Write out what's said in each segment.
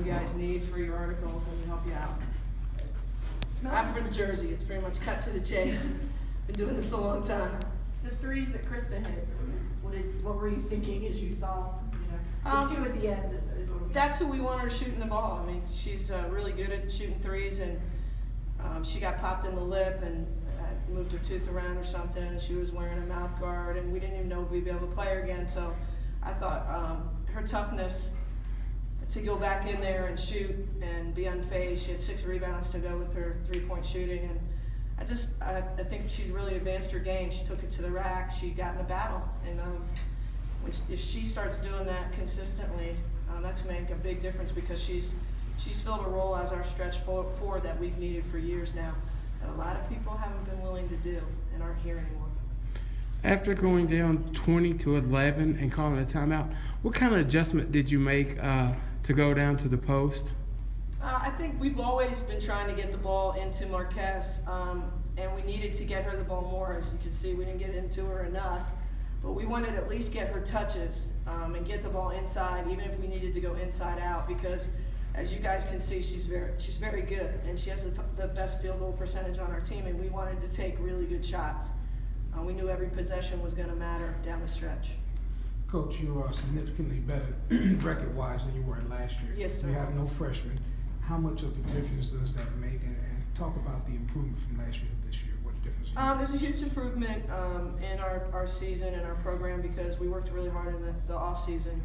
guys need for your articles, and we help you out. I'm from Jersey. It's pretty much cut to the chase. Been doing this a long time. The threes that Krista hit, what were you thinking as you saw, the two at the end is what we That's who we want her shooting the ball. I mean, she's really good at shooting threes, and she got popped in the lip and moved her tooth around or something, and she was wearing a mouth guard, and we didn't even know if we'd be able to play her again. So I thought her toughness to go back in there and shoot and be unfazed. She had 6 rebounds to go with her three-point shooting, and I think she's really advanced her game. She took it to the rack. She got in the battle, and if she starts doing that consistently, that's going to make a big difference, because she's filled a role as our stretch forward that we've needed for years now, that a lot of people haven't been willing to do and aren't here anymore. After going down 20-11 and calling a timeout, what kind of adjustment did you make to go down to the post? I think we've always been trying to get the ball into Marquez, and we needed to get her the ball more. As you can see, we didn't get it into her enough, but we wanted to at least get her touches and get the ball inside, even if we needed to go inside out, because as you guys can see, she's very good, and she has the best field goal percentage on our team, and we wanted to take really good shots. We knew every possession was going to matter down the stretch. Coach, you are significantly better record-wise than you were last year. Yes, sir. You have no freshmen. How much of a difference does that make? And talk about the improvement from last year to this year. What difference? There's a huge improvement in our season and our program, because we worked really hard in the off season,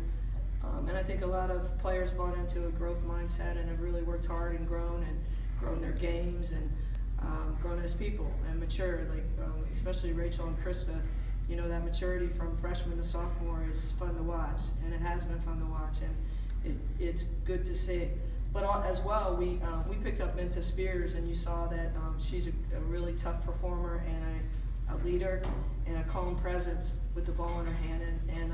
and I think a lot of players bought into a growth mindset and have really worked hard and grown their games and grown as people and matured. Like especially Rachel and Krista, that maturity from freshman to sophomore is fun to watch, and it has been fun to watch, and it's good to see. But as well, we picked up Minta Spears, and you saw that she's a really tough performer and a leader and a calm presence with the ball in her hand, and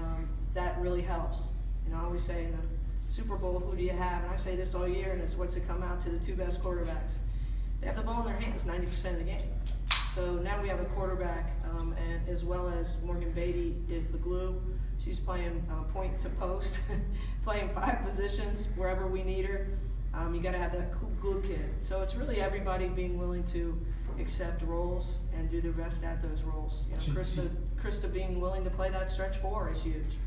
that really helps. I always say in the Super Bowl, who do you have? And I say this all year, and it's what's it come out to the 2 best quarterbacks. They have the ball in their hands 90% of the game. So now we have a quarterback, and as well as Morgan Beatty is the glue. She's playing point to post, playing 5 positions wherever we need her. You got to have that glue kid. So it's really everybody being willing to accept roles and do their best at those roles. Krista being willing to play that stretch 4 is huge.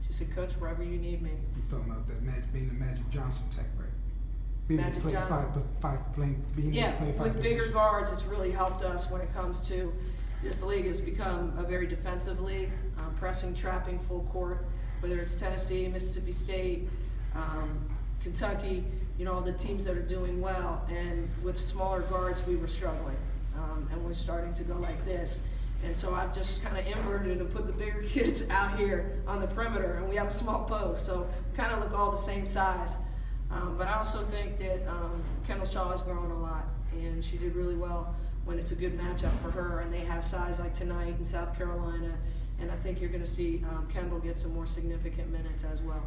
She said, "Coach, wherever you need me." You're talking about that being the Magic Johnson type, right? Magic Johnson. Being able to play 5 with bigger positions. guards, it's really helped us when it comes to this league has become a very defensive league, pressing, trapping, full court, whether it's Tennessee, Mississippi State, Kentucky, all the teams that are doing well. And with smaller guards, we were struggling, and we're starting to go like this. And so I've just kind of inverted and put the bigger kids out here on the perimeter, and we have a small post, so we kind of look all the same size. But I also think that Kendall Shaw has grown a lot, and she did really well when it's a good matchup for her, and they have size like tonight in South Carolina, and I think you're going to see Kendall get some more significant minutes as well.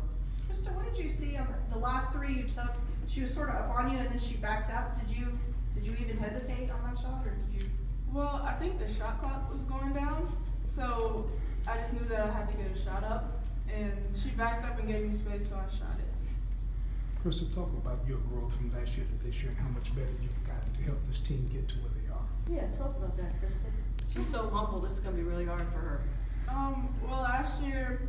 Krista, what did you see on the last 3 you took? She was sort of up on you, and then she backed up. Did you even hesitate on that shot, or did you? Well, I think the shot clock was going down, so I just knew that I had to get a shot up, and she backed up and gave me space, so I shot it. Krista, talk about your growth from last year to this year and how much better you've gotten to help this team get to where they are. Yeah, talk about that, Krista. She's so humble. This is going to be really hard for her. Well, last year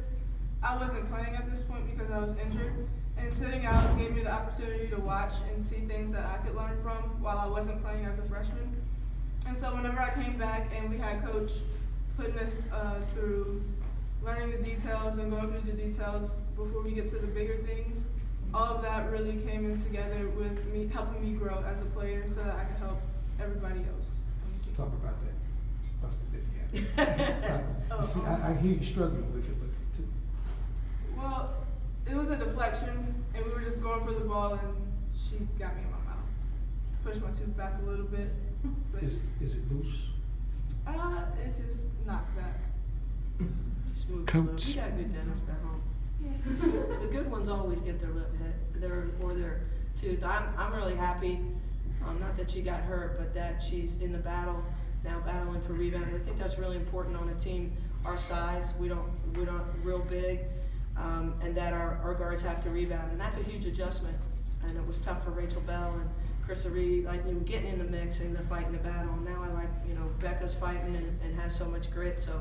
I wasn't playing at this point because I was injured, and sitting out gave me the opportunity to watch and see things that I could learn from while I wasn't playing as a freshman. And so whenever I came back and we had Coach putting us through learning the details and going through the details before we get to the bigger things, all of that really came in together with me, helping me grow as a player so that I could help everybody else on the team. Talk about that. Busted it, yeah. See, I hear you struggling with it, but. Well, it was a deflection, and we were just going for the ball, and she got me in my mouth. Pushed my tooth back a little bit. But Is it loose? it just knocked back. Just move Coach. You got a good dentist at home. Yeah. The good ones always get their lip hit, their tooth. I'm really happy, not that she got hurt, but that she's in the battle now, battling for rebounds. I think that's really important on a team our size. We're not real big, and that our guards have to rebound, and that's a huge adjustment. and it was tough for Rachel Bell and Krista Reed, like, you know, getting in the mix and they're fighting the battle. And now I like, you know, Becca's fighting and has so much grit. So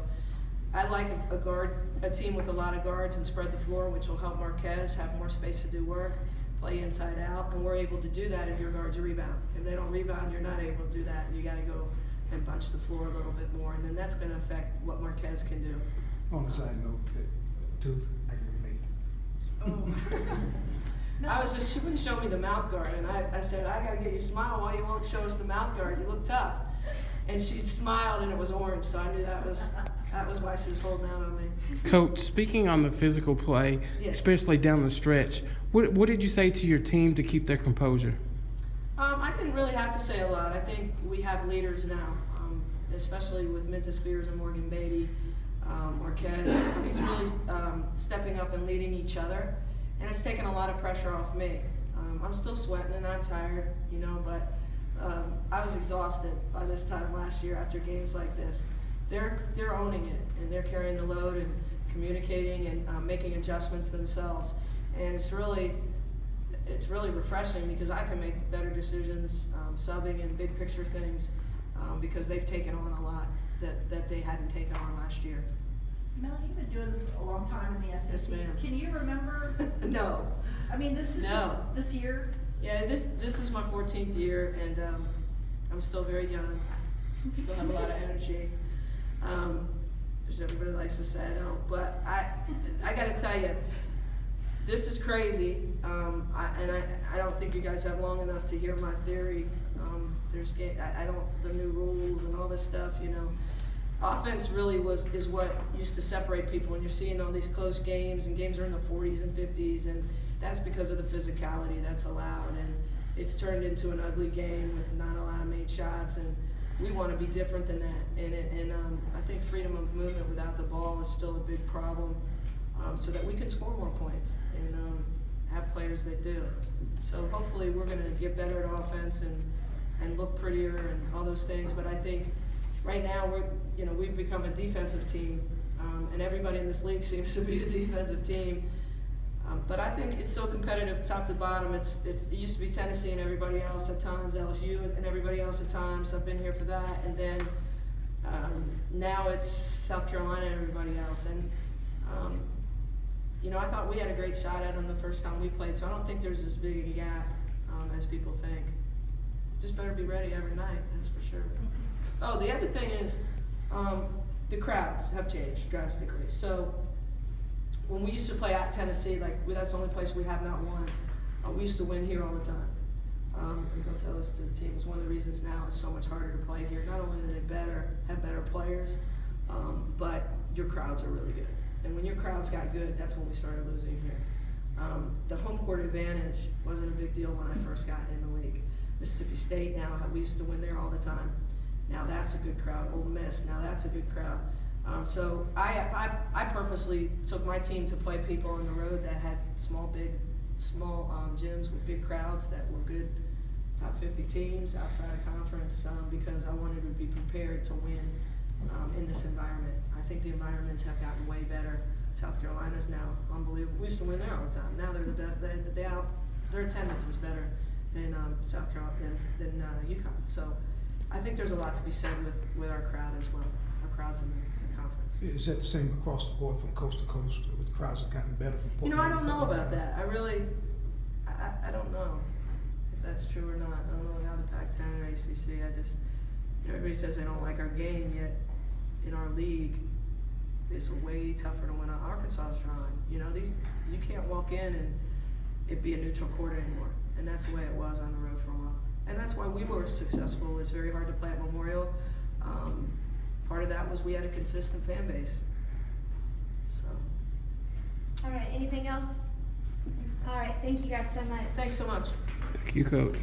I like a team with a lot of guards and spread the floor, which will help Marquez have more space to do work, play inside out, and we're able to do that if your guards rebound. If they don't rebound, you're not able to do that. You got to go and punch the floor a little bit more, and then that's going to affect what Marquez can do. On a side note, that tooth, I can relate. Oh. She wouldn't show me the mouth guard, and I said, I got to get you to smile. Why you won't show us the mouth guard? You look tough. And she smiled, and it was orange, so I knew that was why she was holding out on me. Coach, speaking on the physical play, Yes. especially down the stretch, what did you say to your team to keep their composure? I didn't really have to say a lot. I think we have leaders now, especially with Minta Spears and Morgan Beatty, Marquez. Everybody's really stepping up and leading each other, and it's taken a lot of pressure off me. I'm still sweating and I'm tired, you know, but I was exhausted by this time last year after games like this. They're owning it, and they're carrying the load and communicating and making adjustments themselves, and it's really refreshing because I can make better decisions, subbing and big picture things, because they've taken on a lot that they hadn't taken on last year. Melanie, you've been doing this a long time in the SEC. Yes, ma'am. Can you remember? No. I mean, this is No. just this year. Yeah, this is my 14th year, and I'm still very young. Still have a lot of energy. As everybody likes to say, I don't. But I got to tell you, this is crazy. I don't think you guys have long enough to hear my theory. The new rules and all this stuff, you know. Offense really is what used to separate people, and you're seeing all these close games, and games are in the 40s and 50s, and that's because of the physicality that's allowed, and it's turned into an ugly game with not a lot of made shots, and we want to be different than that. And I think freedom of movement without the ball is still a big problem, so that we can score more points and have players that do. So hopefully we're going to get better at offense and look prettier and all those things. But I think right now we've become a defensive team, and everybody in this league seems to be a defensive team. But I think it's so competitive top to bottom. It used to be Tennessee and everybody else at times, LSU and everybody else at times. I've been here for that, and then now it's South Carolina and everybody else. And I thought we had a great shot at them the first time we played, so I don't think there's as big a gap as people think. Just better be ready every night, that's for sure. Oh, the other thing is the crowds have changed drastically. So when we used to play at Tennessee, that's the only place we have not won. We used to win here all the time. And they'll tell us to the team. It's one of the reasons now it's so much harder to play here. Not only do they have better players, but your crowds are really good. And when your crowds got good, that's when we started losing here. The home court advantage wasn't a big deal when I first got in the league. Mississippi State now, we used to win there all the time. Now that's a good crowd. Ole Miss, now that's a good crowd. So I purposely took my team to play people on the road that had small gyms with big crowds that were good top 50 teams outside of conference, because I wanted to be prepared to win in this environment. I think the environments have gotten way better. South Carolina's now unbelievable. We used to win there all the time. Now their attendance is better than South Carolina than UConn. So I think there's a lot to be said with our crowd as well. Our crowds in the conference. Is that the same across the board from coast to coast? The crowds have gotten better from Portland? I don't know about that. I don't know if that's true or not. I don't know now the Pac-10 or ACC. Everybody says they don't like our game, yet in our league, it's way tougher to win. Arkansas is drawing. You can't walk in and it be a neutral court anymore, and that's the way it was on the road for a while. And that's why we were successful. It's very hard to play at Memorial. Part of that was we had a consistent fan base. So. All right, anything else? All right, thank you guys so much. Thanks so much. Thank you, Coach.